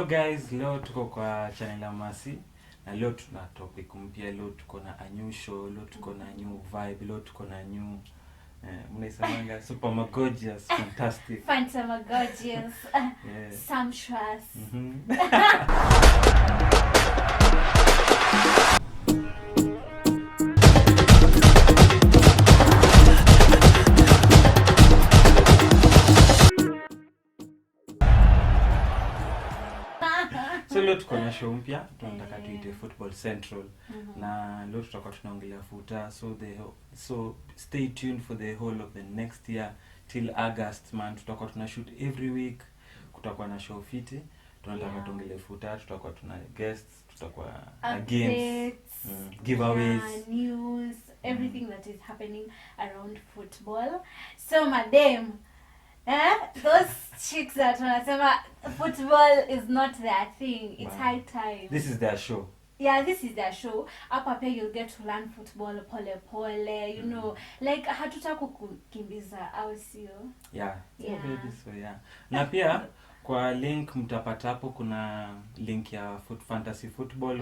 Hello guys, leo tuko kwa channel ya Masi na leo tuna topic mpya. Leo tuko na a new show, leo tuko na new vibe, leo tuko na new mnaisemanga super gorgeous, fantastic. Gorgeous. Sumptuous. So leo tuko na show mpya, tunataka tuite Football Central. Na leo tutakuwa tunaongelea futa, so stay tuned for the whole of the next year till August man. Tutakuwa tuna shoot every week, kutakuwa na show fiti, tunataka tuongelee futa, tutakuwa tuna guests, tutakuwa na games, giveaways, news, everything that is happening around football. So madam, those chicks that wanasema football is not their thing, it's high time. This is their show. Yeah, this is their show. Hapa pia you'll get to learn football pole pole, you know, like hatutaka kukimbiza au sio? Yeah. Na pia kwa link mtapata hapo, kuna link ya fantasy football,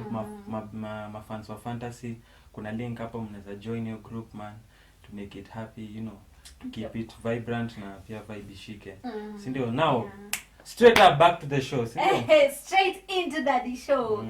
fans wa fantasy. Kuna link hapo, mnaweza join your group man to make it happy, you know, to keep it vibrant na pia vibe shike. Si ndio? Now straight up back to the show. Straight into the show.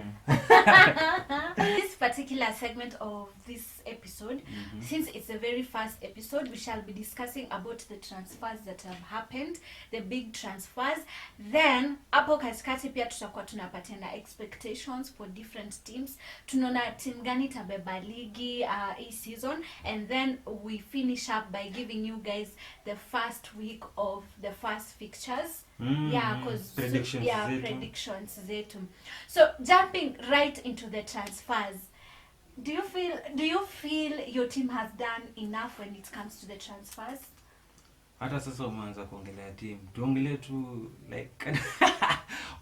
This particular segment of this episode, since it's a very fast episode, we shall be discussing about the transfers that have happened, the big transfers. Then hapo katikati pia tutakuwa tunapatana expectations for different teams. Tunaona team gani tabeba ligi hii season, and then we finish up by giving you guys the first week of the first fixtures. Predictions zetu. So jumping right into the transfers, do you feel your team has done enough when it comes to the transfers? Hata sasa umeanza kuongelea team, tuongelee tu like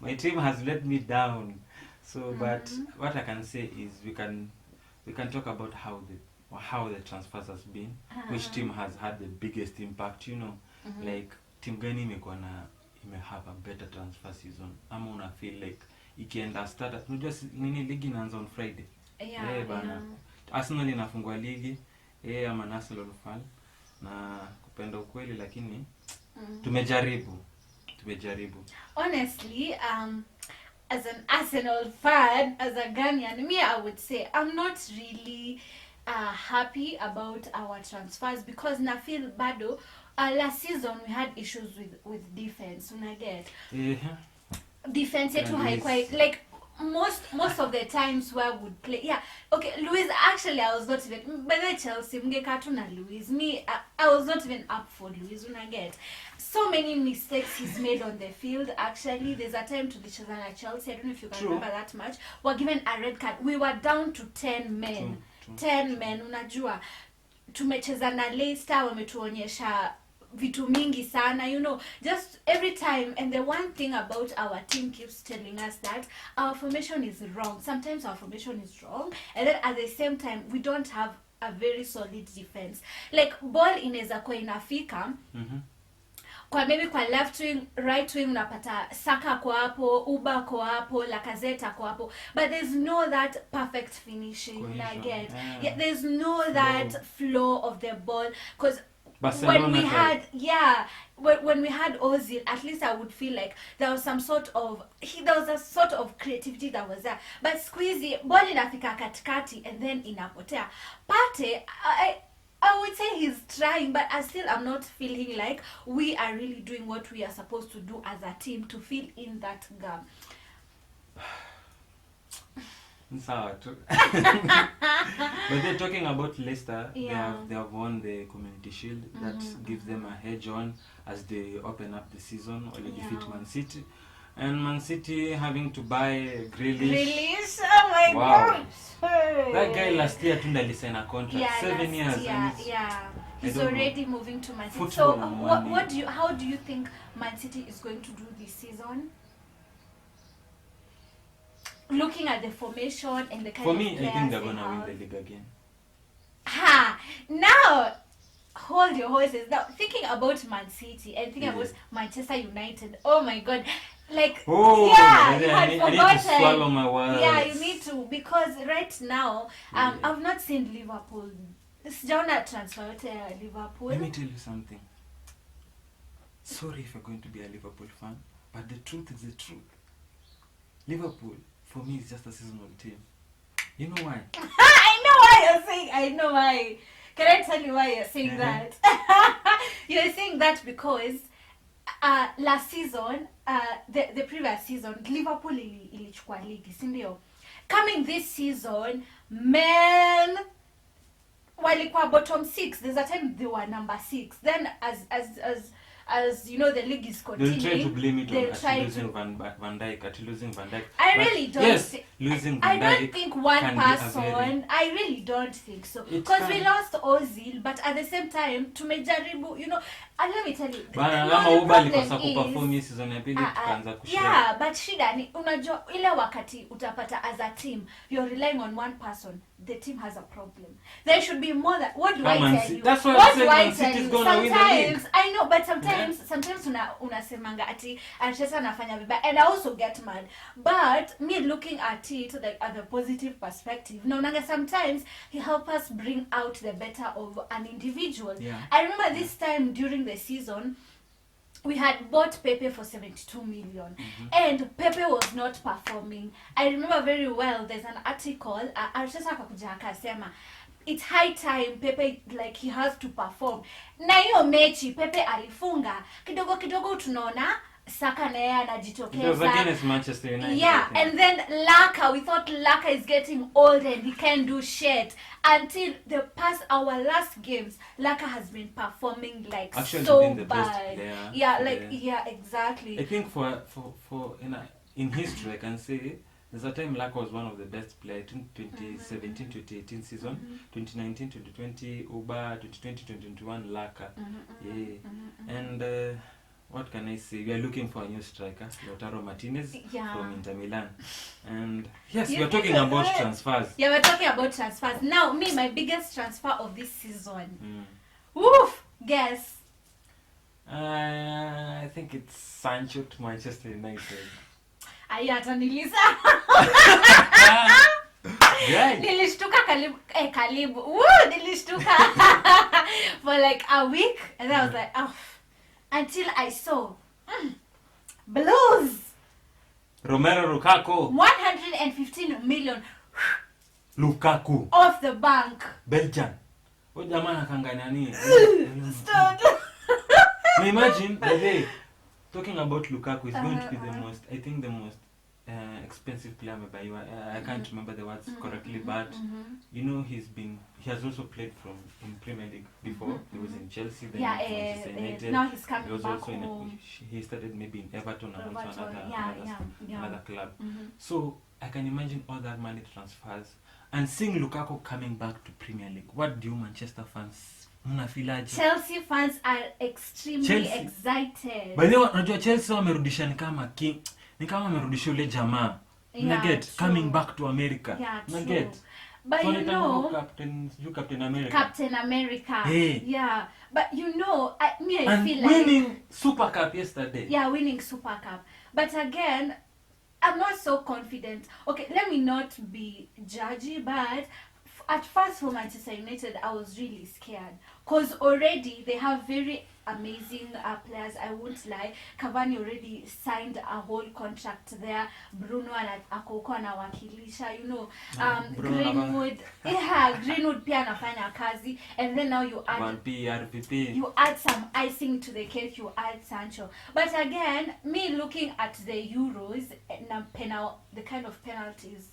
my team has let me down. So but what I can say is we can talk about how the transfers has been, which team has had the biggest impact, you know, like team gani have a better transfer season, ama una feel like ikienda start. Unajua nini, ligi inaanza on Friday. Bana. Arsenal inafungua ligi. Ama Arsenal fan na kupenda ukweli, lakini tumejaribu. Honestly, as an Arsenal fan, as a Ghanaian, me, I would say I'm not really happy about our transfers, because na feel bado last season we had issues with defense. Una get defense yetu haikuwa like most of the times where would play. Luis, actually I was not even by the Chelsea mngekatu na Luis. Me, I was not even up for Luis. Una get so many mistakes he's made on the field. Actually, there's a time to tulicheza na Chelsea, I don't know if you can remember that match, we're given a red card, we were down to 10 men. 10 men. Unajua tumecheza na Leicester, wametuonyesha vitu mingi sana, you know, just every time. And the one thing about our team keeps telling us that our formation is wrong. Sometimes our formation is wrong, and then at the same time we don't have a very solid defense. Like ball inaweza kwa inafika kwa maybe kwa left wing, right wing, unapata Saka kwa hapo, Uba kwa hapo, Lacazette kwa hapo, but there's no that perfect finishing. There's no that flow of the ball, because when we had Ozil, at least I would feel like there was a sort of creativity that was there. But squeezy ball inafika katikati and then inapotea. Pate, I would say he's trying, but I'm not feeling like we are really doing what we are supposed to do as a team to fill in that gap. But they're talking about Leicester. They have won the Community Shield. That gives them a hedge on as they open up the season, or they defeat Man City. And Man City having to buy Grealish. Oh my God! That guy last year tunda signed a contract, 7 years. He's already moving to Man City. So how do you think Man City is going to do this season? Looking at the formation and the kind of players, I think they're gonna win the league again. Now hold your horses. Now thinking about Man City and thinking about Manchester United, oh my God, like Oh, yeah, you I had need to forgotten. swallow my words. Yeah, you need to, because right now Yeah. I've not seen Liverpool. Sijaona transfer yote ya Liverpool. Let me tell you something. Sorry if you're going to be a Liverpool fan, but the truth is the truth. Liverpool, for me, is just a seasonal team. You know why? I know why you're saying. I know why. Can I tell you why you're saying that? You're saying that because last season, the previous season, Liverpool ilichukua ligi, si ndio? Coming this season, man, walikuwa bottom 6. There's a time they were number 6. Then as you know, the league is continuing. They'll try to blame it on try losing to- Van Dijk, at losing Van Dijk. I But really don't. yes, losing Van I Dijk don't think one can be a person. very- I really don't think so. It Because we can. lost Ozil, but at the same time, tumejaribu, you know. And let me tell you, Bana the kama only Uba alikosa problem kuperform hii is, season ya pili tukaanza kushare. yeah, but shida ni unajua ile wakati utapata as a team you're relying on one person, the team has a problem. There should be more than what do Come I on, tell you? that's why What I'm do saying I Man tell City's you? gonna win the league. Sometimes I know, but sometimes unasemanga ati Arteta anafanya vibaya, and I also get mad. But me looking at it like at the positive perspective, naonanga sometimes he help us bring out the better of an individual. Yeah. I remember this time during the season we had bought Pepe for 72 million, and Pepe was not performing. I remember very well, there's an article, Arteta akakuja akasema it's high time Pepe, like, he has to perform. Na hiyo mechi Pepe alifunga, kidogo kidogo tunaona Saka na yeye It was anajitokeza. against Manchester United. Yeah, I think. and then Laka, we thought Laka is getting old and he can't do shit. Until the past our last games, Laka has been performing like Actually so been the best bad. player. Yeah, like Yeah. exactly. I think for in history I can say there's a time Laka was one of the best players. I think 2017 2018 season, 2019 2020 Uba, 2020 2021 Laka. Yeah. And what can I say? We are looking for a new striker, Lautaro Martinez from Inter Milan. And yes, we are talking about transfers. Yeah, we're talking about transfers. Now, me, my biggest transfer of this season. Woof! Guess. I think it's Sancho to Manchester United. Ayata nilisa. Right. Nilishtuka karibu. Woo! Nilishtuka for like a week. And then I was like, oh. Until I saw Blues. Romero Lukaku. 115 million Lukaku. off the bank. Belgian. Huyo jamaa anakangania nini? Stop. Now imagine the day talking about Lukaku is going to be the most, I think the most expensive player amebaiwa. I can't remember the words correctly, but you know he has also played in Premier League before. He was in Chelsea, then Manchester United. Now he's coming He was back also home. he started maybe in Everton and also Yeah. another club. So I can imagine all that money transfers and seeing Lukaku coming back to Premier League. What do you Manchester fans mnafilaje? Chelsea fans are extremely excited. By the way, unajua Chelsea wamerudisha ni kama wamerudisha ule jamaa. Nugget coming back to America. Nugget. But so you know, Captain America. Captain America. Hey. Yeah. But you know, I and feel like winning Super Cup yesterday. Yeah, winning Super Cup. But again, I'm not so confident. Okay, let me not be judgy, but at first for Manchester United, I was really scared. Because already they have very amazing players, I won't lie. Cavani already signed a whole contract there. Bruno akoko anawakilisha, you know. Greenwood. Yeah, Greenwood pia anafanya kazi. And then now you add 1P, RPP. You add some icing to the cake, you add Sancho. But again, me looking at the Euros and the kind of penalties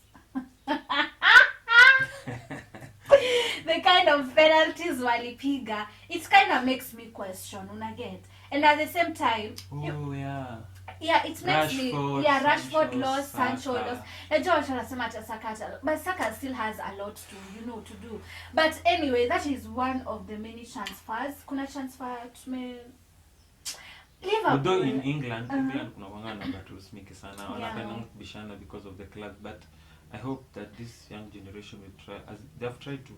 the kind of penalties walipiga, it kind of makes me question, unaget. And at the same time, it makes me Rashford lost, Sancho lost. Najua watu wanasema ata Saka, but Saka still has a lot to do. But anyway, that is one of the many transfers. Kuna transfer tume Liverpool. Although in England kuna wanga number 2 smiki sana. Wanapenda kubishana because of the club, but I hope that this young generation will try, as they have tried to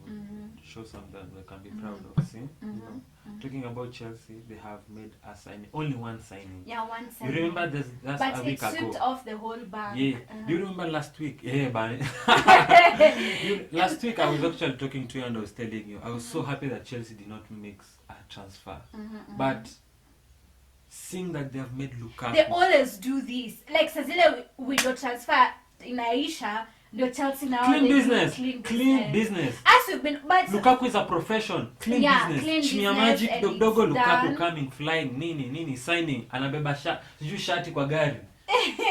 show something that they can be proud of. See, you know, talking about Chelsea, they have made a signing, only one signing. Yeah, one signing. You remember that's but a week it swept ago. off the whole bank. Yeah. Do you remember last week? Yeah, but last week I was actually talking to you and I was telling you I was so happy that Chelsea did not make a transfer, but seeing that they have made Lukaku. They always do this. Like Sazile window transfer in Aisha, the Chelsea now Clean they business. do Clean business. As we've been, but Lukaku is a profession. Clean business. clean Chimia business, Magic and dogo it's Lukaku done. coming flying nini signing anabeba shati kwa gari.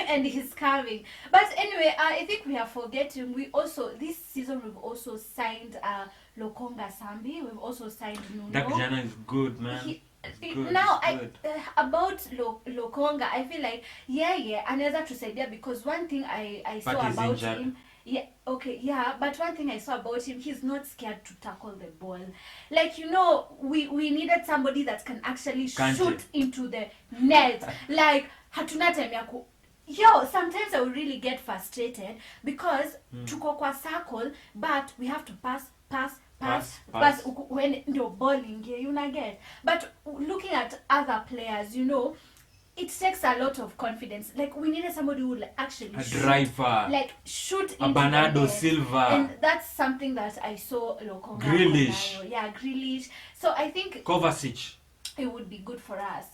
And he's coming. But anyway, I think we are forgetting. We also this season we've also signed Lokonga Sambi. We've also signed Nuno. That Jana is good, man. Good, now good. About Lokonga, I feel like another to say there, because one thing I saw about injured. him. But one thing I saw about him, he's not scared to tackle the ball. Like, you know, we needed somebody that can actually shoot into the net. Like, hatuna time ya ku sometimes I will really get frustrated because tuko kwa circle, but we have to pass when you're bowling here, you know, get. But looking at other players, you know, it takes a lot of confidence. Like, we needed somebody who would actually shoot into Bernardo the net. Silva, and that's something that I saw Lokonga. Grealish. So I think Kovacic, it would be good for us.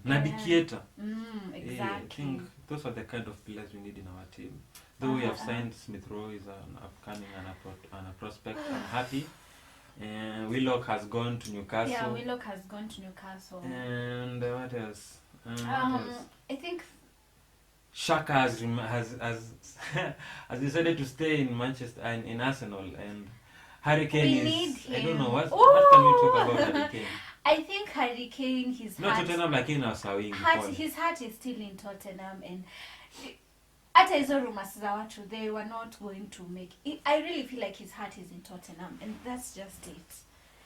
Naby Keita. Exactly. I think those are the kind of players we need in our team. Though we have signed Smith Rowe, is an upcoming and a prospect. I'm happy. And Willock has gone to Newcastle. Yeah, Willock has gone to Newcastle. And what else? I think Shaka has decided to stay in Manchester and in Arsenal, and Harry Kane need him. I don't know what can we talk about Harry Kane? I think Harry Kane, his Not heart, Tottenham, like in his heart is still in Tottenham, and hata hizo rumors za watu, they were not going to make it. I really feel like his heart is in Tottenham, and that's just it.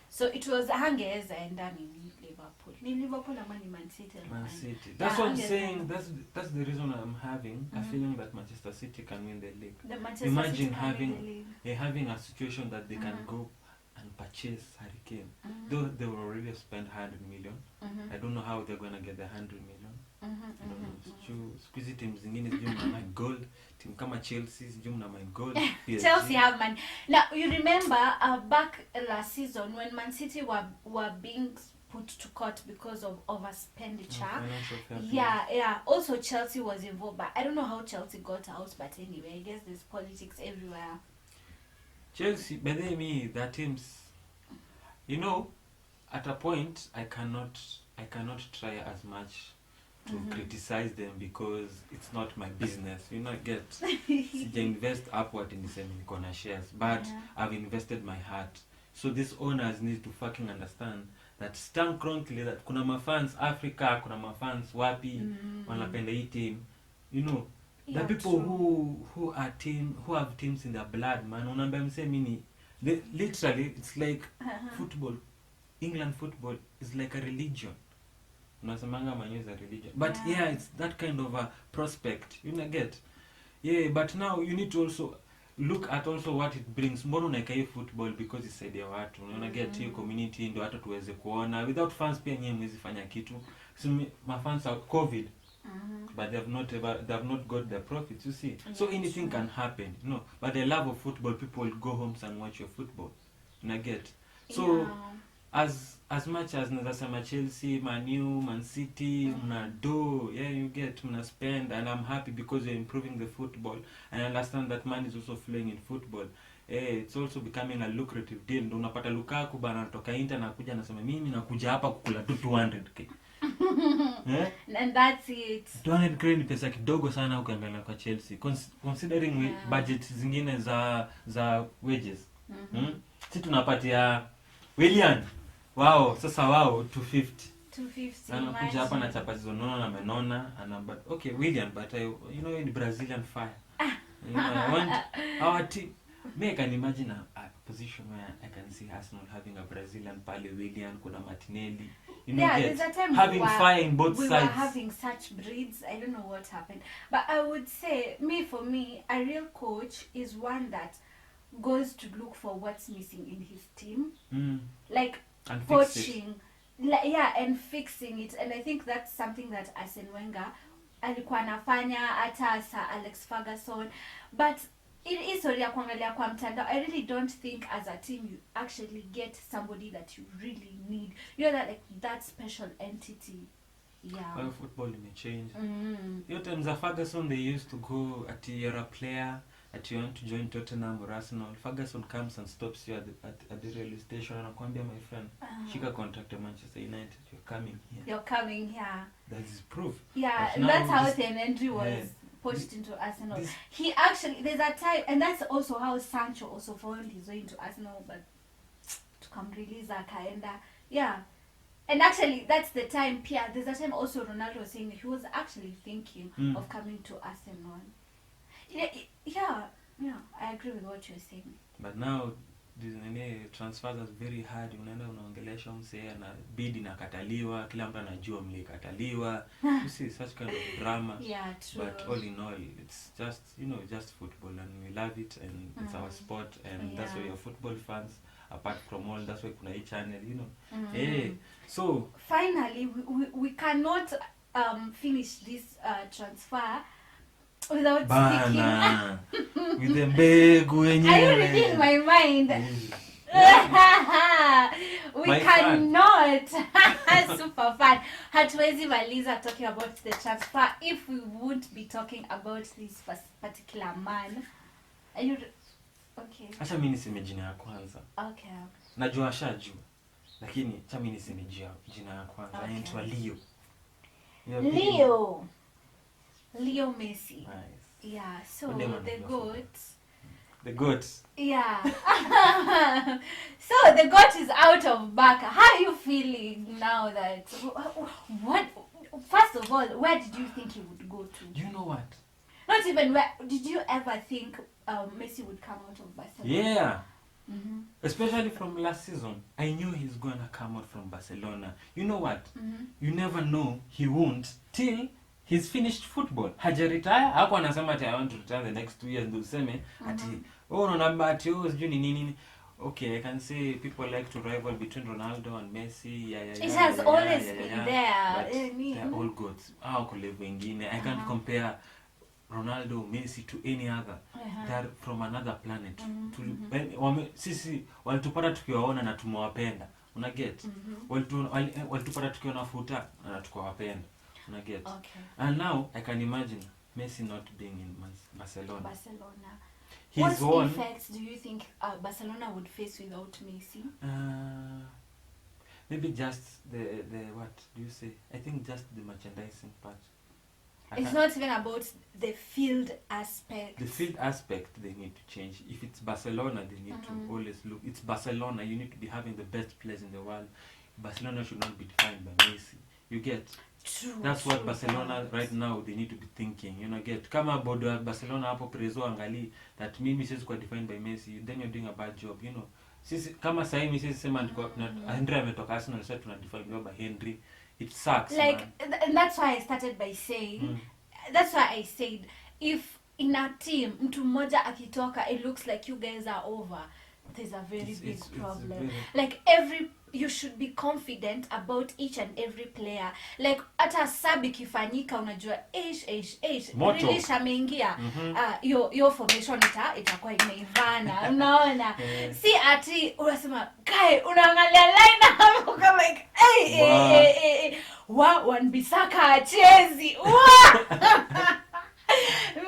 So it was Hangeza and done in Liverpool. Liverpool and Man City. Man City. That's what I'm saying. That's the reason I'm having a feeling that Manchester City can win the league. Imagine having a situation that they can go and purchase Harry Kane. Though they will already spend 100 million. I don't know how they're going to get the 100 million. I don't know. Squeezy teams zingine sijui mna my gold. Team kama Chelsea sijui mna my gold. Chelsea have money. Now you remember back last season when Man City were being put to court because of overexpenditure. Also Chelsea was involved, but I don't know how Chelsea got out, but anyway, I guess there's politics everywhere. Chelsea, but they me their teams, you know, at a point I cannot try as much to criticize them because it's not my business. You know, get invest upward in the same corner shares, but I've invested my heart. So these owners need to fucking understand that stand chronically that kuna mafans Africa, kuna mafans wapi wanapenda hii team. You know, the people who have teams in their blood, man. Unaambia mse mimi literally it's like football. England football is like a religion. Unasemanga Man U is a religion. But it's that kind of a prospect. You know, get. Yeah, but now you need to also look at also what it brings. Mbona unaika hii football because it's saidia watu. Unaona get hiyo community ndio hata tuweze kuona. Without fans pia nyewe mwezi fanya kitu. So my fans are COVID. But they have not got their profits, you see. So anything can happen, you know. But the love of football, people will go homes and watch your football. You get. So as much as nazasema Chelsea, Man U, Man City, mna do, you get, mna spend, and I'm happy because you're improving the football, and I understand that money is also flowing in football. It's also becoming a lucrative deal. Ndio unapata Lukaku bana anatoka Inter na kuja anasema mimi nakuja hapa kukula tu 200k. And that's it. 200k ni pesa kidogo sana ukiangalia kwa Chelsea. Considering budget zingine za wages. Sisi tunapatia William. Sasa 250. Anakuja hapa na chapati zonono na menona but okay William, but you know in Brazilian fire. You know, I want our team. Me can imagine position where I can see Arsenal having a Brazilian Pale Willian, kuna Martinelli. There's a time having fire in both we sides. We were having such breeds. I don't know what happened. But I would say, for me, a real coach is one that goes to look for what's missing in his team. Like, and coaching. And fixing it. And I think that's something that Arsene Wenger alikuwa anafanya hata Sir Alex Ferguson. But it is sorry kuangalia kwa mtandao. I really don't think as a team you actually get somebody that you really need. That like that special entity. Yeah. Well, football may change. Times of Ferguson, they used to go at you're a player, at you want to join Tottenham or Arsenal. Ferguson comes and stops you at the railway station and anakuambia, my friend, shika contract at Manchester United. You're coming here. You're coming here. That is proof. Yeah, and that's how Henry was pushed into Arsenal. He actually, there's a time, and that's also how Sancho also found his way into Arsenal, but to come release akaenda. Yeah. And actually, that's the time, Pierre, there's a time also Ronaldo was saying he was actually thinking of coming to Arsenal. Yeah, I agree with what you're saying. But now, transfers are very hard. Unaenda unaongelesha msee na bid inakataliwa, kila mtu anajua mlikataliwa. You see such kind of drama. Yeah, true. But all in all, it's just, just football, and we love it, and it's our sport, and that's why we are football fans. Apart from all, that's why kuna hii channel, Hey, so finally we cannot finish this transfer without speaking with the mbegu wenyewe. Are you reading my mind? We my cannot super fun. Hatuwezi maliza talking about the transfer if we won't be talking about this particular man. Are you okay? Acha mimi niseme jina ya kwanza. Okay. Najua ashajua. Lakini acha mimi niseme jina ya kwanza. Okay. Anaitwa Leo. Leo Messi. Nice. Yeah, so the GOAT. The GOAT. Yeah. So the GOAT is out of Barca. How are you feeling now that what first of all, where did you think he would go to? You know what? Not even where did you ever think Messi would come out of Barcelona? Yeah. Especially from last season, I knew he's gonna come out from Barcelona. You know what? You never know he won't till he's finished football. Haja retire, hapo anasema ati I want to retire the next 2 years, ndio useme ati unaona ati sijui nini. Okay, I can say people like to rival between Ronaldo and Messi. It has always been there. But they're all goats. Kwa level ingine. I can't compare Ronaldo, Messi to any other. They're from another planet. Sisi walitupata tukiwaona na tumewapenda. Una get? Walitupata tukiona futa na tukawapenda. Una get? Okay. And now I can imagine Messi not being in Barcelona. What effects do you think Barcelona would face without Messi? Maybe just the what do you say? I think just the merchandising part. It's not even about the field aspect. The field aspect they need to change. If it's Barcelona, they need to always look. It's Barcelona. You need to be having the best players in the world. Barcelona should not be defined by Messi. You get? True. That's what Barcelona right now they need to be thinking. Get? Kama bodo Barcelona hapo prezo angali that mimi siwezi kuwa defined by Messi. Then you're doing a bad job. Sisi kama sasa hivi sisi sema Henry ametoka Arsenal, sasa tuna define by Henry. It sucks. Like and that's why I started by saying that's why I said if in a team mtu mmoja akitoka it looks like you guys are over, there's a very big problem. Like you should be confident about each and every player. Like hata sub ikifanyika unajua really shameingia your formation itakuwa imeivana unaona. Si ati unasema guy unaangalia line hapo kama like Wan-Bissaka achezi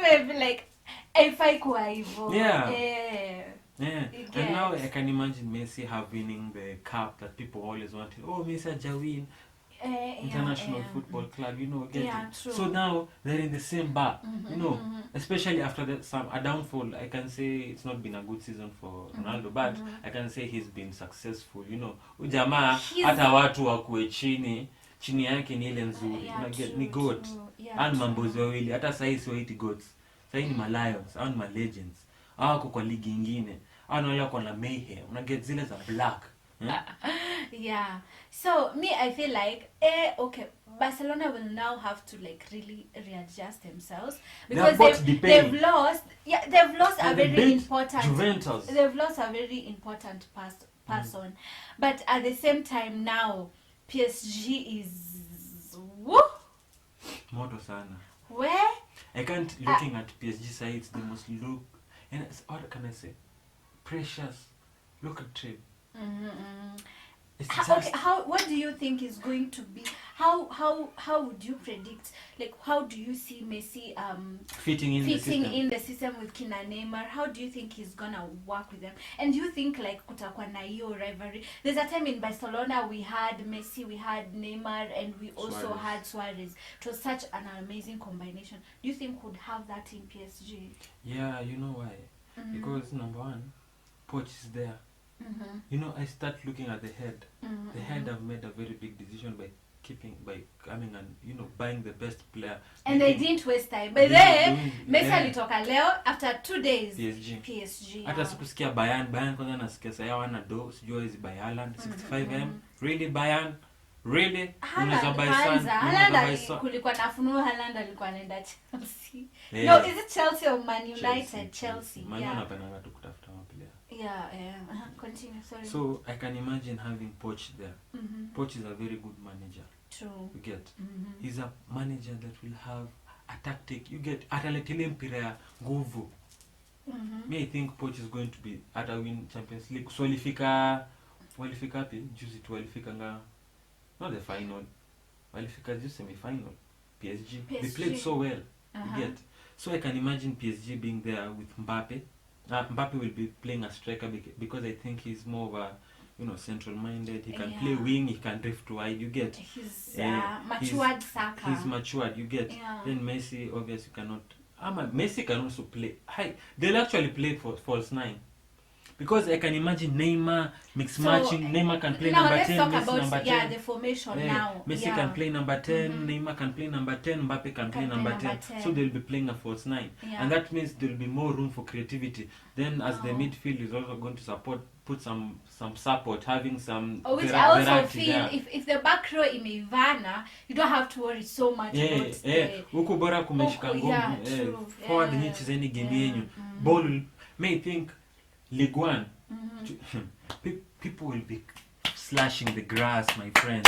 maybe like if I kuwa hivyo. Yeah. And now I can imagine Messi winning the cup that people always wanted. Oh, Messi Jawin, international football club, so now they're in the same bar, especially after a downfall. I can say it's not been a good season for Ronaldo, but I can say he's been successful. Ujamaa hata watu wakuwe chini yake ni ile nzuri. Ni goat. And mambozi wawili hata sasa hivi waiti goats. Sasa ni ma Lions, and ma legends. Hawako kwa ligi nyingine. Wale wako na mayhem. Una get zile za black. Yeah. So me, I feel like okay, Barcelona will now have to like really readjust themselves because they've lost a very important Juventus. They've lost a very important person. But at the same time now PSG is Moto sana. Where I can't looking at PSG sides, they must look, and what can I say? Precious. Look at trade. What do you think is going to be? How would you predict? Like, how do you see Messi fitting in the system with kina Neymar? How do you think he's gonna work with them? And do you think like kutakuwa na hiyo rivalry? There's a time in Barcelona we had Messi, we had Neymar, and we also had Suarez. It was such an amazing combination. Do you think we'd have that in PSG? Yeah, you know why? Because number one, Poch is there. You know, I start looking at the head. The head have made a very big decision by coming and, you know, buying the best player. And they didn't waste time. But then Messi alitoka leo after 2 days. PSG. Hata sikusikia Bayern kwanza nasikia saya wana do, sijua hizi buy Haaland 65M. Really Bayern? Really? Unaweza buy Son. Kulikuwa na funuo Haaland alikuwa anaenda Chelsea. No, is it Chelsea or Man United? Chelsea. Man anapenda tu kutafuta maplayer. Yeah. Continue, sorry. So I can imagine having Poch there. Poch is a very good manager. True. You get? He's a manager that will have a tactic. You get? Ataletele mpira ya nguvu. Me, I think Poch is going to be win Champions League. So walifika wapi? Juzi tu walifika not the final. Walifika just semi-final. PSG. They played so well. You get? So I can imagine PSG being there with Mbappe. Mbappe will be playing a striker because I think he's more of a, you know, central-minded. He can play wing, he can drift wide. You get? He's matured Saka. He's matured. You get? Yeah. Then Messi obviously cannot. Messi can also play. They'll actually play for false 9. Because I can imagine Neymar matching. Neymar can play number 10. Now let's talk Messi about number 10. the formation now. Messi can play number 10. Neymar can play number 10. Mbappe can play number 10. So they'll be playing a false 9, and that means there'll be more room for creativity. Then, as the midfield is also going to put some support, having some. Which I also feel if the back row imeivana, you don't have to worry so much about huko bora kumeshika ngumu. Forward ni chezeni game yenyu. Ball may think League 1. People will be slashing the grass, my friends.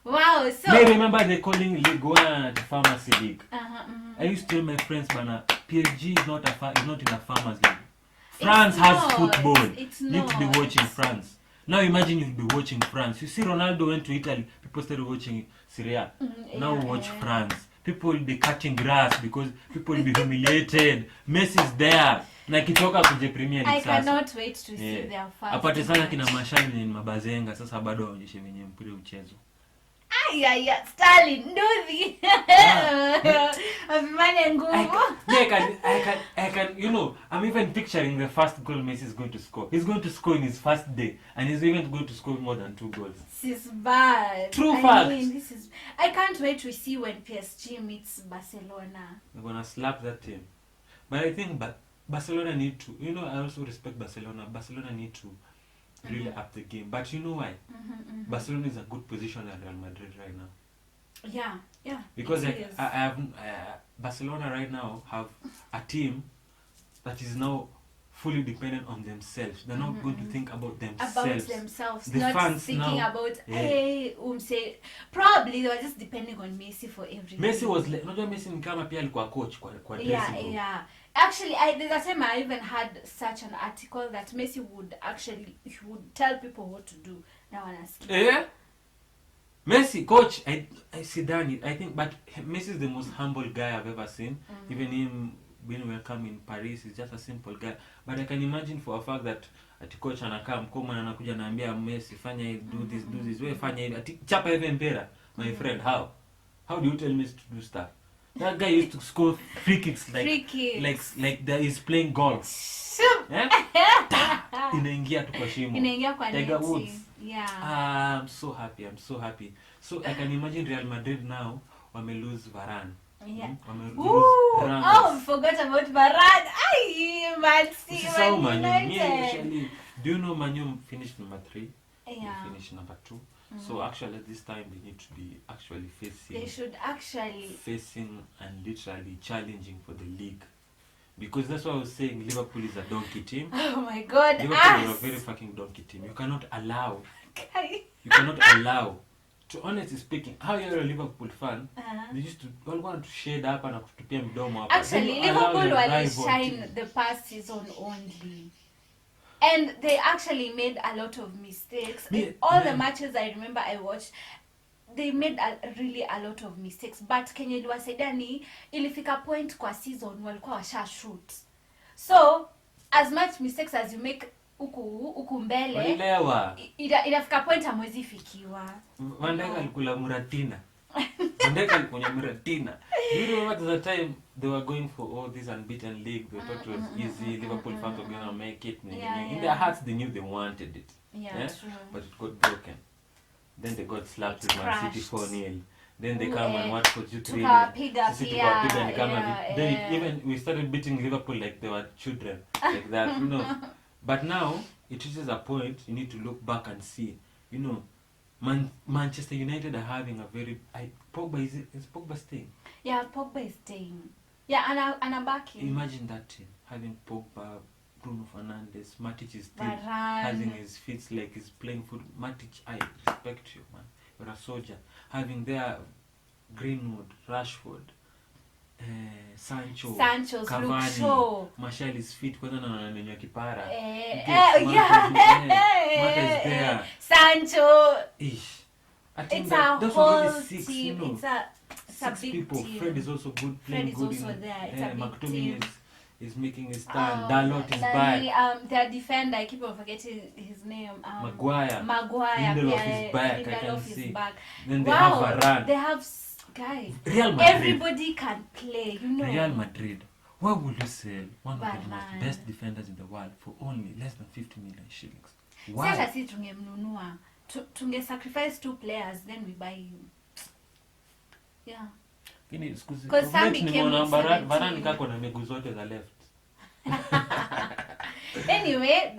Wow, so I remember they calling League 1 the Pharmacy League. I used to tell my friends, Bana, PSG is not in a Farmers League. France has football. You need to be watching France. Now imagine you'll be watching France. You see Ronaldo went to Italy, people started watching Syria. Now watch France. People will be cutting grass because people will be humiliated. Messi is there. Na kitoka kuje Premier League sasa. I cannot wait to see their first. Apate sana kina mashine ni mabazenga sasa bado waonyeshe wenyewe mpira uchezo. Yeah, Stalin, Nduthi. Afimane nguvu. I can, you know, I'm even picturing the first goal Messi is going to score. He's going to score in his first day, and he's even going to score more than 2 goals. This is bad. True fact. I can't wait to see when PSG meets Barcelona. They're gonna slap that team. But I think Barcelona need to, you know, I also respect Barcelona. Barcelona need to really up the game. But you know why? Barcelona is a good position at Real Madrid right now. Yeah. Because I have Barcelona right now have a team that is now fully dependent on themselves. They're not going to think about themselves. The not fans thinking now, about say probably they were just depending on Messi for everything. Messi was like, not Messi ni kama pia alikuwa coach kwa dressing room. Yeah. Actually, there's a time I even had such an article that Messi would tell people what to do. Now Messi, coach, I see that. I think, but Messi is the most humble guy I've ever seen. Even him being welcome in Paris, he's just a simple guy. But I can imagine for a fact that ati coach anakaa mkoma anakuja anaambia Messi fanya hivi, do this, wewe fanya hivi, ati chapa hivi mpira. My friend, how do you tell Messi to do stuff? That guy used to score free kicks like that he's playing golf. Inaingia tu kwa shimo. Inaingia kwa neti. I'm so happy. So I can imagine Real Madrid now wame lose Varane. Yeah. Wamerudisha ranks. Oh, forgot about Varane. Ay, Man City, Usisahau Man Man U. Me, United. actually, do you know Man U finished number 3? Yeah. They finished number 2. So actually this time they need to be actually They should actually facing and literally challenging for the league. Because that's why I was saying Liverpool is a donkey team. Oh my God, Liverpool is a us. very fucking donkey team. You cannot allow, Okay. to honestly speaking, how you're a Liverpool fan, they used to all want to shade up and kutupia mdomo hapa. Actually, Liverpool will shine the past season only. And they actually made a lot of mistakes. In all the matches I remember I watched, they made really a lot of mistakes. But Kenya iliwasaidia ni ilifika point kwa season walikuwa washa shoot. So, as much mistakes as you make huku mbele, inafika point hamwezi fikiwa. Mandeka alikula Muratina. Mandeka alikunya Muratina. Do you remember at the time they were going for all this unbeaten league? They thought it was easy. Liverpool fans were going to make it. In their hearts, they knew they wanted it. Yeah, true. But it got broken. Then they got slapped with Man City 4-0. Then they come and watch for 2-3. Then even we started beating Liverpool like they were children, like that, you know. But now it reaches a point you need to look back and see, you know, Manchester United are having a very Pogba is Pogba staying? Yeah, Pogba is staying. Yeah, and I'm back in. Imagine that team having Pogba, Bruno Fernandes, Matic is still having his feet like he's playing football. Matic, I respect you, man. You're a soldier. Having their Greenwood, Rashford, Sancho's Cavani, Martial is fit kwanza na ananywa kipara. Mata is there. Sancho. Ish. I It's think that a those whole are really 6, team. you know. It's a big people. team. Fred is also good, playing Fred is good. also there. It's a big team. Is making his stand. Dalot is back. Their defender, I keep on forgetting his name. Maguire. Lindelof is back. I can is see. back. Then they have Varane. They have guys. Real Madrid. Everybody can play, you know. Real Madrid. Why would you sell one of the most best defenders in the world for only less than 50 million shillings? Why? Sasa si tungemnunua. Tunge sacrifice 2 players, then we buy him. Yeah. Because Sam became Varane kako na miguu zote za left. Anyway,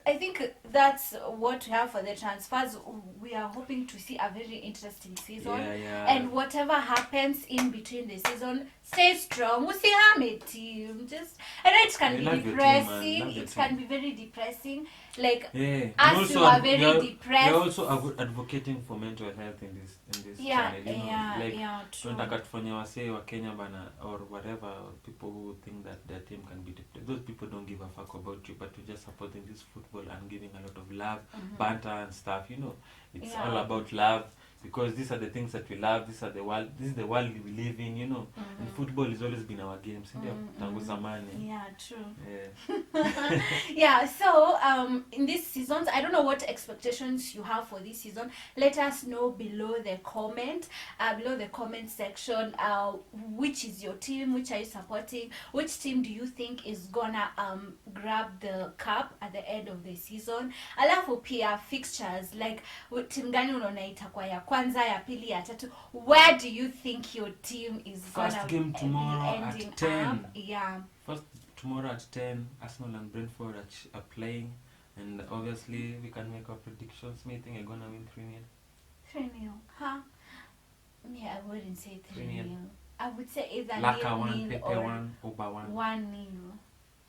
I think that's what we have for the transfers. We are hoping to see a very interesting season. And whatever happens in between the season, stay strong. Usihame team. I know it can be depressing. It can be very depressing. Like us who are very depressed. We're also advocating for mental health in this channel. You know, tunataka tufanye wasee wa Kenya bana or whatever, people who think that their team can be depressed. Those people don't give a fuck about you, but we're just supporting this football and giving a lot of love, banter and stuff. You know, it's all about love. Because these are the things that we love. This is the world we live in, you know. And football has always been our game. Tangu zamani. Yeah, true. Yeah, so in this season, I don't know what expectations you have for this season. Let us know below the comment section. Which is your team? Which are you supporting? Which team do you think is gonna grab the cup at the end of the season? Alafu pia fixtures, like team gani unaona itakuwa ya kwanza, ya pili, ya tatu. Where do you think your team is First game tomorrow ending at 10. up? Yeah. First tomorrow at 10, Arsenal and Brentford are playing, and obviously we can make our predictions. Me think I'm gonna win 3-0. 3-0. Huh? Me, I wouldn't say 3-0. I would say either Laka 1, 0-0 Pepe or 1, Oba 1.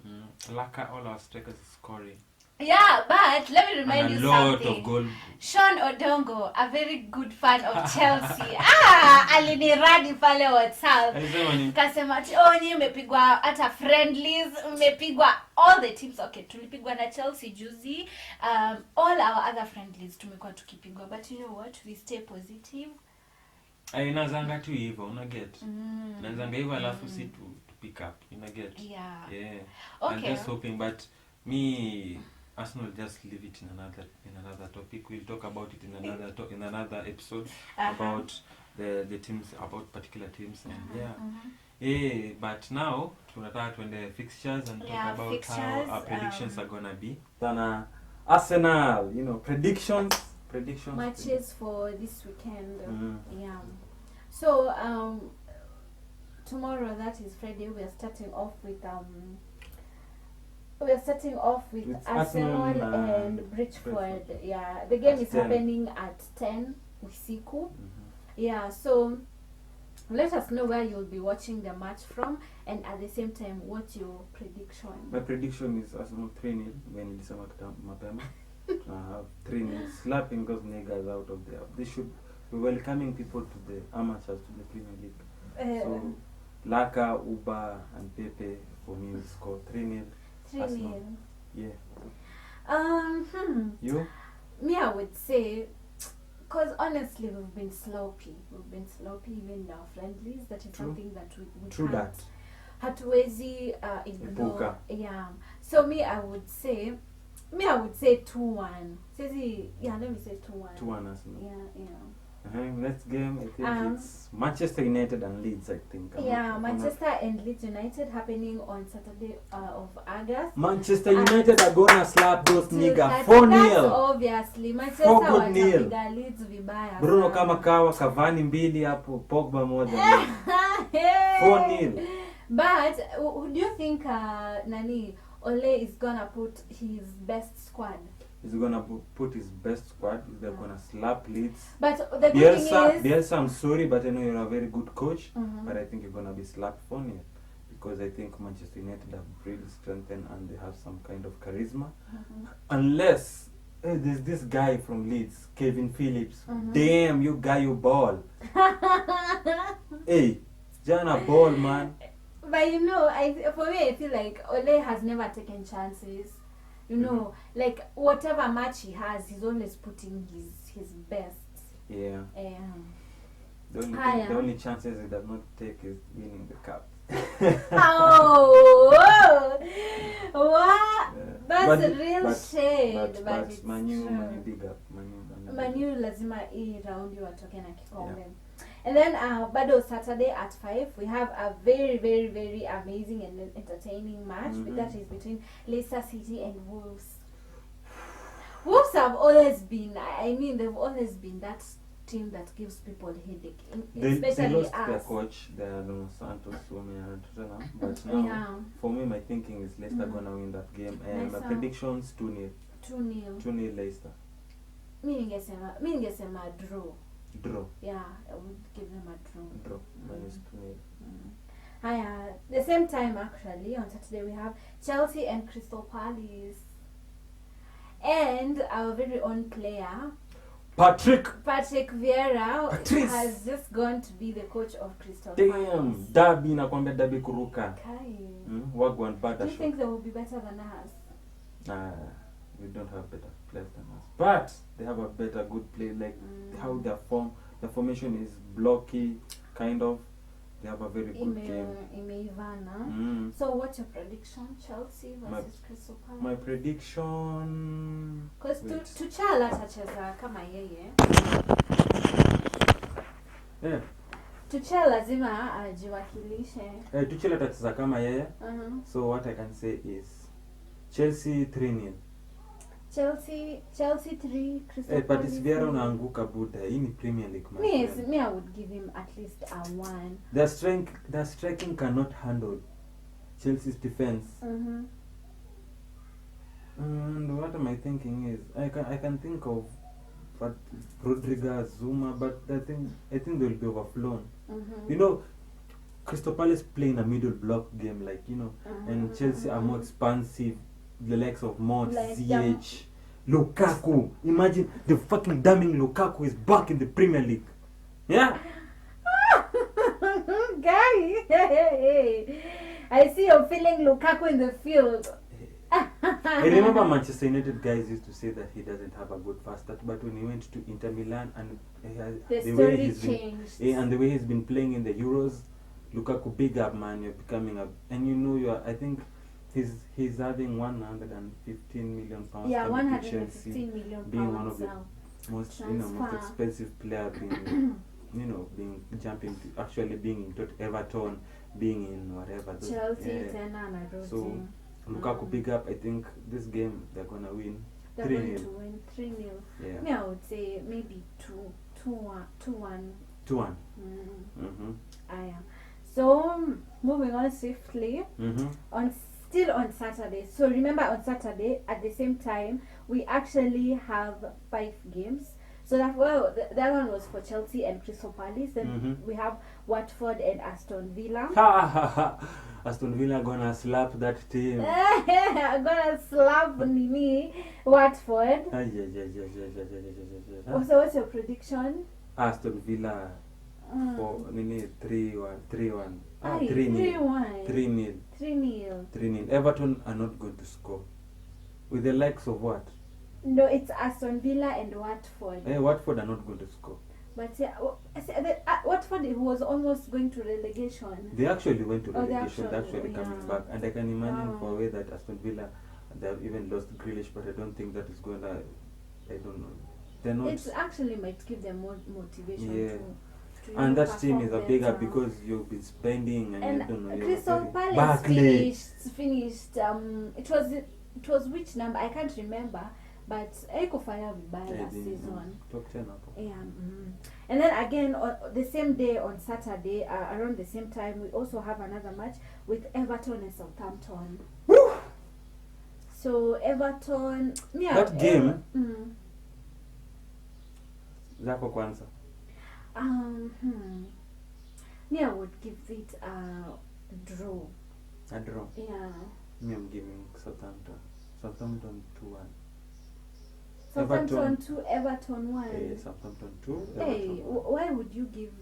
1-0. Laka, all our strikers is scoring. Yeah, but let me remind you something. A lot of goal. Sean Odongo, a very good fan of Chelsea. Aliniradi pale WhatsApp. Kasema ati nyinyi mmepigwa hata friendlies, mmepigwa all the teams. Okay, tulipigwa na Chelsea juzi. All our other friendlies tumekuwa tukipigwa, but you know what? We stay positive. Inazanga tu hivyo, una get. Inazanga hivyo alafu si to pick up, una get. Yeah. Okay. I'm just hoping, but me Arsenal, just leave it in another topic. We'll talk about it in another episode about the teams, about particular teams, and but now tunataka tuende fixtures and talk about how our predictions are gonna be. Arsenal, you know, predictions matches for this weekend. Yeah. So tomorrow, that is Friday, we are starting off with With Arsenal Arsenal and Bridgeford. Yeah, the game At is 10. happening at 10 usiku. Mhm. Yeah, so let us know where you'll be watching the match from, and at the same time, what's your prediction? My prediction is Arsenal 3-0 when Ilisema mapema. I have 3-0 slapping those niggas out of there. They should be welcoming people to the amateurs to the Premier League. So Laka, Uba, and Pepe for me will score 3-0. 3-0. Yeah. Hmm. You? Me, I would say, because honestly, we've been sloppy. Even in our friendlies. That is True. something that we True can't. that. Hatuwezi ignore. Epuka. Yeah. So me, I would say 2-1. Yeah, let me say 2-1. 2-1 Arsenal. Yeah. Next game, I think it's Manchester United and Leeds, I think. Manchester and Leeds United happening on Saturday of August. Manchester United are gonna slap those niggas That's 4-0. obviously. Manchester 4-0. watapiga Leeds vibaya. Bruno sana. kama kawa, Cavani mbili hapo, Pogba moja. 4-0. But do you think Ole is gonna put his best squad? He's gonna put his best squad. They're gonna slap Leeds. But the good thing is, Bielsa, I'm sorry, but I know you're a very good coach. Mhm. But I think you're gonna be slapped 4-0 because I think Manchester United have really strengthened and they have some kind of charisma. Unless there's this guy from Leeds, Kevin Phillips. Damn, you guy, you ball. Hey, Jana ball, man. But for me, I feel like Ole has never taken chances. Like whatever match he has, he's always putting his best. Yeah. The only chances he does not take is winning the cup. Oh, what? That's a real shade. But it's Manu true. big up. Manu lazima hii round watoke na kikombe. And then bado Saturday at 5 we have a very, very, very amazing and entertaining match. That is between Leicester City and Wolves. Wolves have always been, they've always been that team that gives people headache, especially they lost us. their coach, Santos, but now for me my thinking is Leicester gonna win that game, and my predictions 2-0. 2-0 Leicester. Mi ningesema draw. Yeah, I would give them a draw. Minus 2-0. The same time actually on Saturday we have Chelsea and Crystal Palace, and our very own player Patrick Vieira has just gone to be the coach of Crystal Palace. Damn, Derby nakwambia Derby kuruka. Wagwan bada. Do you think they will be better than us? We don't have better players than us, but they have a better good play, like how their formation is blocky, kind of. They have a very good game. Imeivana. So what's your prediction? Chelsea versus Crystal Palace? My prediction, because Tuchel atacheza kama yeye. Yeah. Tuchel lazima ajiwakilishe. Tuchel atacheza kama yeye. So what I can say is Chelsea 3-0. Chelsea 3, Crystal Palace. But it's Vieira unaanguka buda. Hii ni Premier League match. Me, I would give him at least a 1. Their striking cannot handle Chelsea's defense. And what am I thinking is I can think of Rodriguez, Zuma, but I think they'll be overflown. Crystal Palace playing a middle block game, and Chelsea are more expansive. The likes of Mount, ZH, Lukaku. Imagine the fucking damning Lukaku is back in the Premier League. Yeah. Guy, I see you're feeling Lukaku in the field. I remember Manchester United guys used to say that he doesn't have a good first start, but when he went to Inter Milan and the story changed. And the way he's been playing in the Euros, Lukaku, big up man, you're becoming I think he's having 115 million pounds. Yeah, 115 million pounds. Being one of the most expensive player, being jumping to actually being in Everton, being in whatever. Chelsea, so Lukaku, big up. I think this game they're gonna win. They're going to win 3-0. Yeah. Me, I would say maybe 2-1. 2-1. So moving on swiftly, Mm-hmm. still on Saturday. So remember, on Saturday at the same time we actually have 5 games. So that, well, the other one was for Chelsea and Crystal Palace. Then we have Watford and Aston Villa. Ha ha ha! Aston Villa gonna slap that team. I'm gonna slap Nini Watford. Yeah. So what's your prediction? Aston Villa for 3-1. Aye, 3-0. 3-1. 3-0. 3-0. 3-0. Everton are not going to score. With the likes of what? No, it's Aston Villa and Watford. Watford are not going to score. But yeah, Watford was almost going to relegation. They actually went to Oh, relegation. They're actually yeah. coming back. And I can imagine Wow. for a way that Aston Villa, they have even lost Grealish, but I don't think that is going to, I don't know. They're not. It actually might give them more motivation Yeah. to And that team perform is a bigger better. because you've been spending and I don't know. And you're Crystal very- Palace Barkley. finished it was which number? I can't remember, but haikufanya vibaya last season. Top 10 hapo. Yeah. And then again on the same day, on Saturday, around the same time, we also have another match with Everton and Southampton. Woo! So Everton, yeah. That game- Zako kwanza. Me, I would give it a draw. A draw. Yeah. Me, I'm giving Southampton. Southampton 2-1. Southampton 2, Everton 1. Southampton 2. Hey, Everton 1. why would you give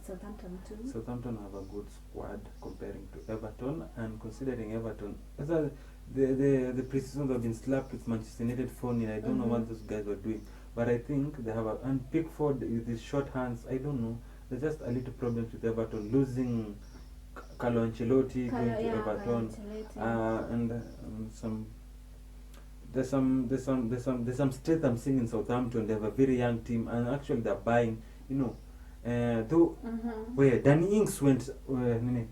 Southampton 2? Southampton have a good squad comparing to Everton, and considering Everton, the pre-season have been slapped with Manchester United 4-0. I don't know what those guys were doing, but I think they have and Pickford with his short hands. I don't know. There's just a little problems with Everton losing Carlo Ancelotti going to Everton, and some. There's some strength I'm seeing in Southampton. They have a very young team, and actually they're buying. Though where Danny Ings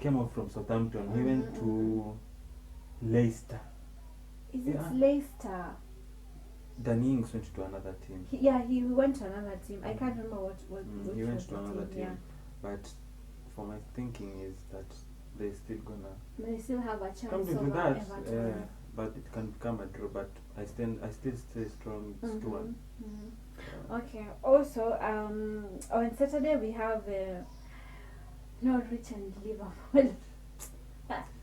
came out from Southampton, he went to Leicester. Is it Leicester? Danny Ings went to another team. He went to another team. I can't remember what He which went was to the another team, Yeah. but for my thinking is that they're still gonna They still have a chance come to over that. Everton. But it can become a draw. But I still stay strong. It's 2-1. Okay. Also, on Saturday we have Norwich and Liverpool.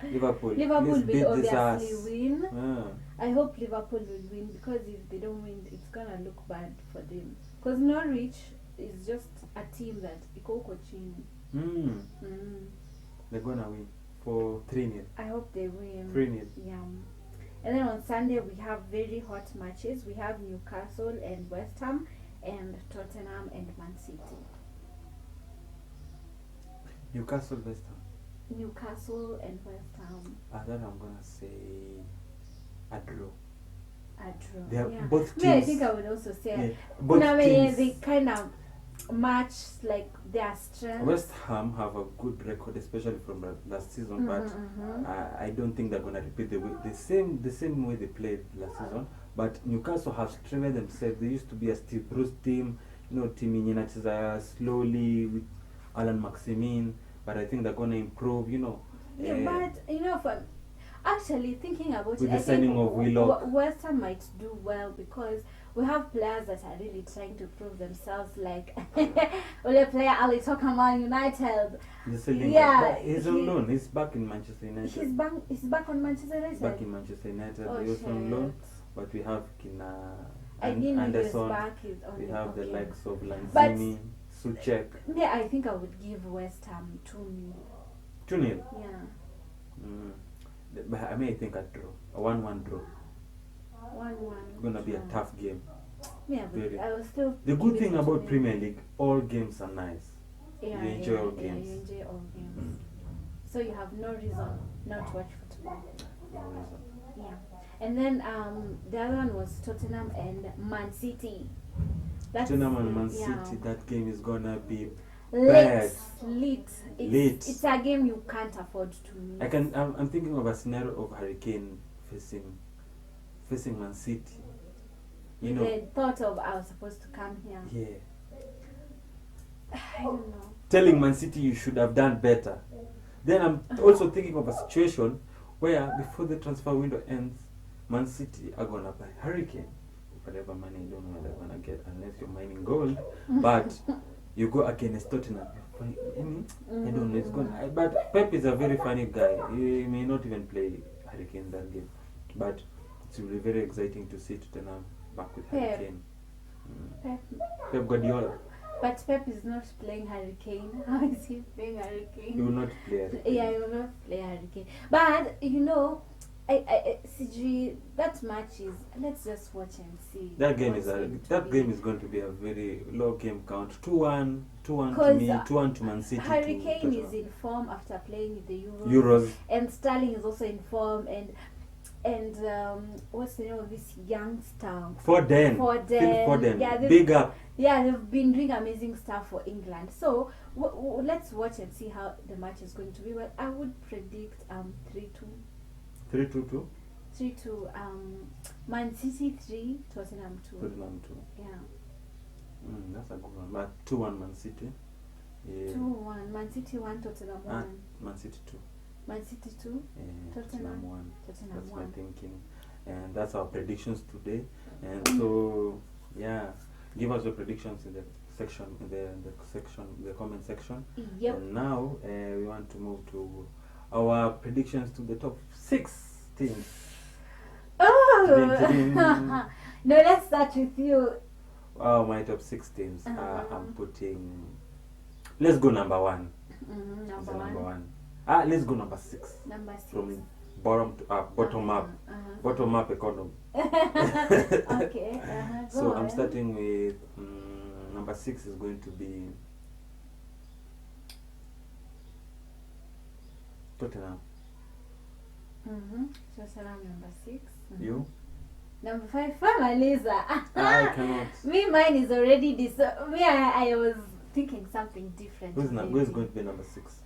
Liverpool. Liverpool Please will beat this obviously win. Ah. I hope Liverpool will win, because if they don't win, it's gonna look bad for them. Because Norwich is just a team that iko chini. They're gonna win for 3-0. I hope they win. 3-0. Yeah. And then on Sunday we have very hot matches. We have Newcastle and West Ham, and Tottenham and Man City. Newcastle, West Ham. Newcastle and West Ham. That I'm gonna say a draw. A draw. They are Yeah. both teams. Me, I think I would also say both teams. they kind of match like their strengths. West Ham have a good record, especially from last season, but I don't think they're gonna repeat the same way they played last season. But Newcastle have strengthened themselves. They used to be a Steve Bruce team, team in inacheza slowly with Alan Maximin, but I think they're gonna improve, But for actually thinking about with it, the I signing think of Willock. West Ham might do well, because we have players that are really trying to prove themselves, like only player Ali Tokaman United. He's on loan. He's back in Manchester United. He's back on Manchester United. He's back in Manchester United. Oh, He's on shit. loan, but we have Kina I didn't know he was Anderson. back. We have the likes of But- Lanzini, Suchek. Yeah, I think I would give West Ham 2-0. 2-0. Yeah. But I think a draw, a 1-1 draw. 1-1. It's gonna be a tough game. Yeah, but Very. I will still. The give good it thing to about 2-0. Premier League, all games are nice. Yeah, you enjoy all yeah, games. you enjoy all games. So you have no reason not to watch football. No reason. Yeah. And then the other one was Tottenham and Man City. Tottenham and Man yeah. City, that game is gonna be Lit. Lit. It's a game you can't afford to miss. I'm thinking of a scenario of Hurricane facing Man City. They thought of I was supposed to come here. Yeah. I don't know. Telling Man City you should have done better. Then I'm also thinking of a situation where before the transfer window ends, Man City are gonna buy Hurricane. Whatever money, I don't know where they're gonna get unless you're mining gold. But you go against Tottenham. I don't know. It's gonna. But Pep is a very funny guy. He may not even play Hurricane that game, but it will be very exciting to see Tottenham back with Hurricane. Pep Guardiola. But Pep is not playing Hurricane. How is he playing Hurricane? He will not play Hurricane. Yeah, he will not play Hurricane. But you know, CG, that match is. Let's just watch and see. That game is going to be a very low game count. 2-1 to me, 2-1 to Man City. Hurricane is in form after playing the Euros, and Sterling is also in form, and what's the name of this youngster? Foden. Yeah, big up. Yeah, they've been doing amazing stuff for England. So let's watch and see how the match is going to be. Well, I would predict 3-2. 3-2. 3-2. Man City 3, Tottenham 2. Tottenham 2. Yeah. That's a good one. But 2-1 Man City. Yeah. 2-1. Man City 1, Tottenham 1. Man City 2. Man City 2. Tottenham 1. Tottenham That's 1. my thinking. And that's our predictions today. And so, yeah, give us your predictions in the section, the comment section. Yep. And now we want to move to our predictions to the top 6 teams. Oh! No, let's start with you. Oh, my top 6 teams. I'm putting. Let's go number 1. Number one. Let's go number 6. Number 6. From bottom to up, bottom up, bottom up economy. Okay. So I'm starting with number 6 is going to be Tottenham. Tottenham number 6. You? Number 5, Lisa. I cannot. Me, mine is already this. I was thinking something different. Who's going to be number 6?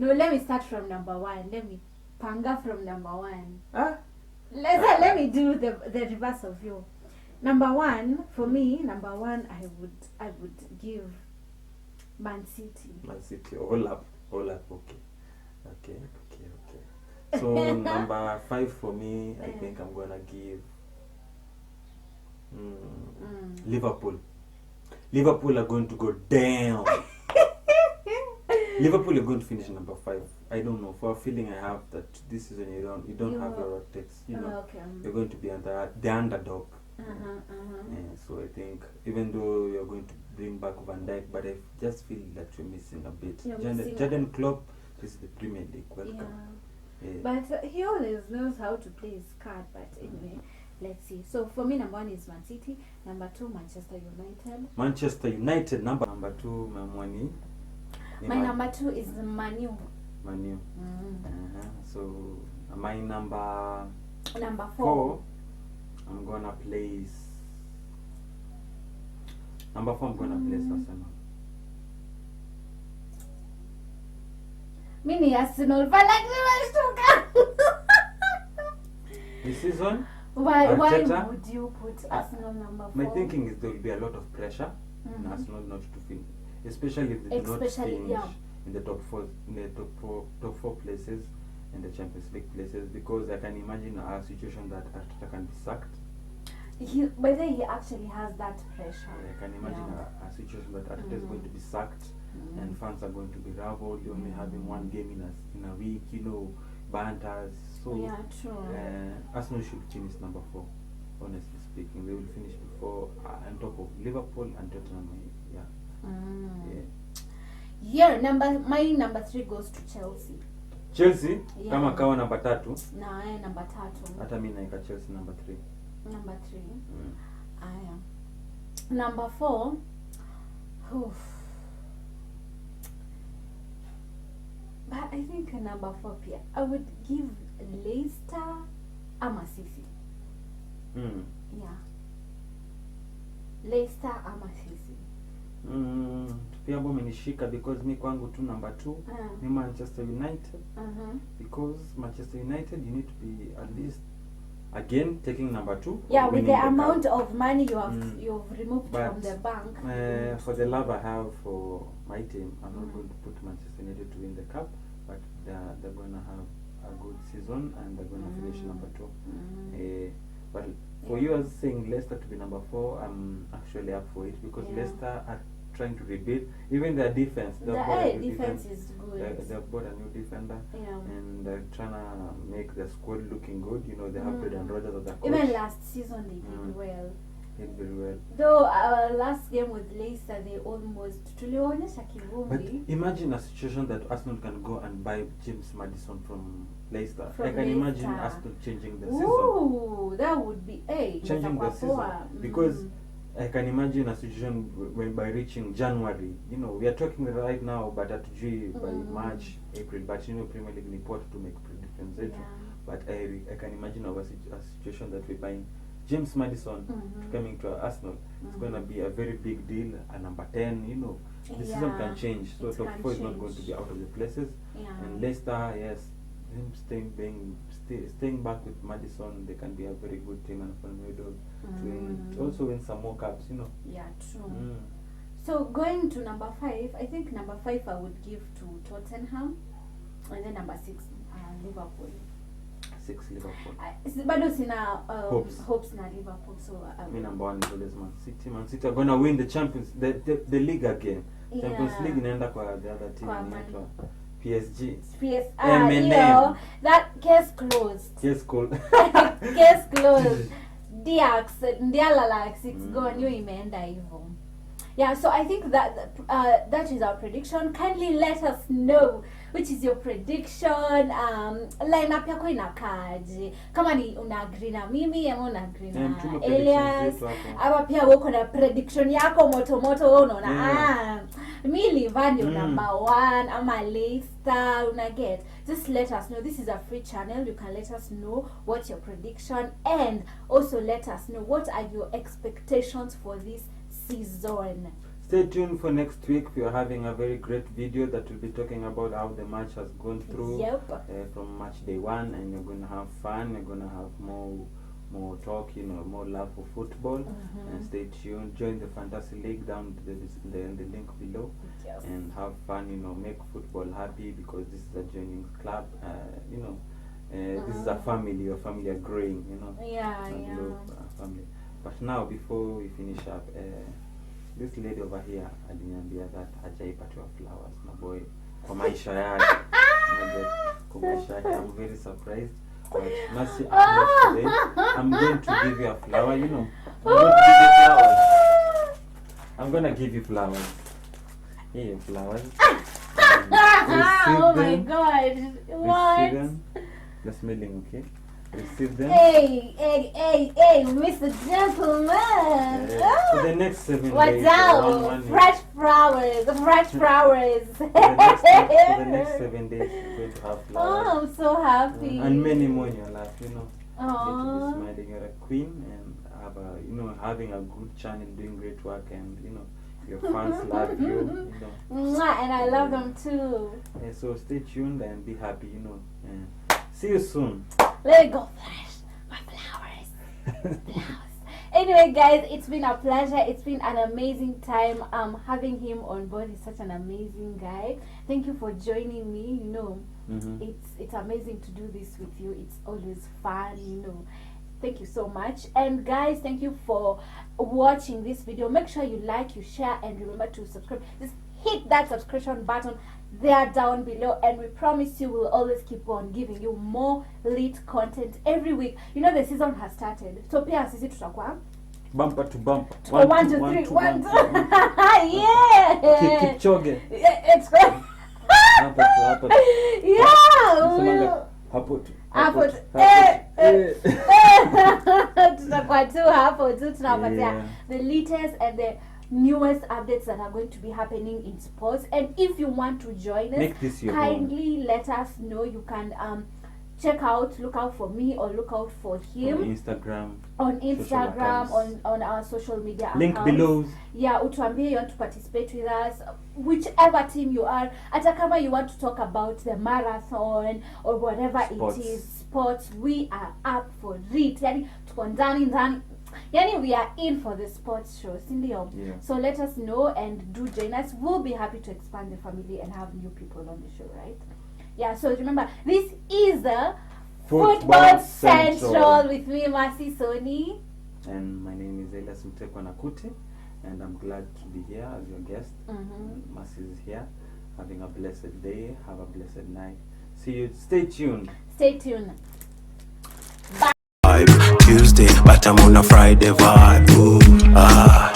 No, let me start from number 1. Let me panga from number 1. Let me do the reverse of you. Number 1 for me. Number 1, I would give Man City. Man City. All up. Okay. So number 5 for me, I think I'm gonna give Liverpool. Liverpool are going to go down. Liverpool are going to finish number 5. I don't know. For a feeling I have that this season you don't have a lot of text. You're going to be the underdog. So I think even though you're going to bring back Van Dijk, but I just feel that you're missing a bit. Jurgen Klopp, this is the Premier League. Welcome. Yeah. But he always knows how to play his card. But anyway, let's see. So for me, number 1 is Man City. Number 2, Manchester United. Manchester United. Number 2, Mamwani. My number 2 is Manu. So my number 4, I'm gonna place. Number 4, I'm gonna place Arsenal. Mini Arsenal, but like This season, why would you put Arsenal number 4? My thinking is there will be a lot of pressure in Arsenal not to finish, especially if they do not finish in the top 4 places in the Champions League places, because I can imagine a situation that Arteta can be sacked. By then he actually has that pressure. I can imagine a situation that Arteta is going to be sacked and fans are going to be rivaled. You're only having one game in a week, banters. So Arsenal should finish number 4. Honestly speaking, they will finish before on top of Liverpool and Tottenham. My number 3 goes to Chelsea. Chelsea? Kama kawa number 3? Na number 3. Hata mimi naika Chelsea number 3. Number 3. Number 4. But I think number 4 pia, I would give Leicester ama City. Leicester ama City. Pia hapo umenishika because mi kwangu tu number 2 ni Manchester United. Because Manchester United, you need to be at least again taking number 2. Yeah, with the amount of money you've removed from the bank. For the love I have for my team, I'm not going to put Manchester United to win the cup, but they're going to have a good season and they're going to finish number 2. But for you as saying Leicester to be number 4, I'm actually up for it because Leicester are trying to rebuild. Even their defense, defense is good. They've bought a new defender, and they're trying to make the squad looking good. You know, they have Brendan Rodgers as their coach. Even last season they did well. Did very well. Though our last game with Leicester, they almost tulionyesha kivumbi. But imagine a situation that Arsenal can go and buy James Maddison from Leicester. I can Leicester. imagine Arsenal changing the season. Ooh, that would be changing the season because I can imagine a situation when by reaching January, you know, we are talking right now, but at by March, April, but you know, Premier League report to make predictions. But I can imagine a situation that we're buying James Maddison coming to Arsenal. It's going to be a very big deal. A number 10, you know, the season can change. So top 4 is not going to be out of the places. And Leicester, yes, him staying back with Maddison, they can be a very good team and formidable to also win some more cups, you know. Yeah, true. So going to number 5, I think number 5 I would give to Tottenham, and then number 6 Liverpool. 6 Liverpool. Bado sina hopes na Liverpool, so me number 1 is always Man City. Man City are gonna win the the league again. Champions League inaenda kwa the other team inaitwa PSG. PSG. That case closed. Case closed. Case closed. Ndialala 6 gone, yo imeenda hivyo. Yeah, so I think that that is our prediction. Kindly let us know which is your prediction. Lineup yako inakaje? Kama ni una agree na mimi ama una agree na Elias, ama pia uko na prediction yako moto wewe unaona mimi Livani number 1 ama Leicester una get. Just let us know. This is a free channel. You can let us know what's your prediction, and also let us know what are your expectations for this season. Stay tuned for next week. We are having a very great video that will be talking about how the match has gone through from match day 1, and you're going to have fun. You're going to have more talk, you know, more love for football. And stay tuned. Join the Fantasy League down in the link below, and have fun. You know, make football happy because this is a joining club. You know, this is a family. Your family are growing. You know, family. But now, before we finish up, this lady over here aliniambia that hajaipatiwa flowers na boy kwa maisha yake. Kwa maisha yake, I'm very surprised. But Mercy, today I'm going to give you a flower, you know. I'm going to give you flowers. Here, flowers. Oh my God! What? The smelling, okay? Receive them. Hey, Mr. Gentleman. For the next 7 days. What's out? Fresh flowers. For the next 7 days, you're going to have flowers. Oh, I'm so happy. And many more in your life, you know. Aww. Get to be smiling. You're a queen, and having a good channel, doing great work, and your fans love you. And I love them too. So stay tuned and be happy, see you soon. Let it go, flash my flowers. Anyway, guys, it's been a pleasure. It's been an amazing time having him on board. He's such an amazing guy. Thank you for joining me. It's amazing to do this with you. It's always fun. Thank you so much. And guys, thank you for watching this video. Make sure you like, you share, and remember to subscribe. Just hit that subscription button there down below, and we promise you we'll always keep on giving you more lit content every week. The season has started, so pia sisi tutakuwa bumper to bumper. 1 2 3 1 2 yeah. Keep jogging. It's good. Yeah. Tutakuwa tu hapo tu tunapatia the latest and the newest updates that are going to be happening in sports. And if you want to join us, kindly let us know. You can look out for me or look out for him on Instagram, on our social media link accounts. Below. Yeah, utuambie you want to participate with us, whichever team you are. Atakama you want to talk about the marathon or whatever it is, sports, we are up for it. Yani tuko ndani Yani, we are in for the sports show, sindio? Yeah. So let us know and do join us. We'll be happy to expand the family and have new people on the show, right? Yeah, so remember, this is a Football Central with me, Mercy Soni. And my name is Elias Mutekwa, and I'm glad to be here as your guest. Mercy is here, having a blessed day, have a blessed night. See you, stay tuned. Stay tuned. Tuesday, but I'm on a Friday vibe. Ooh,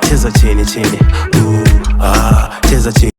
cheza chini chini. Ooh, cheza chini.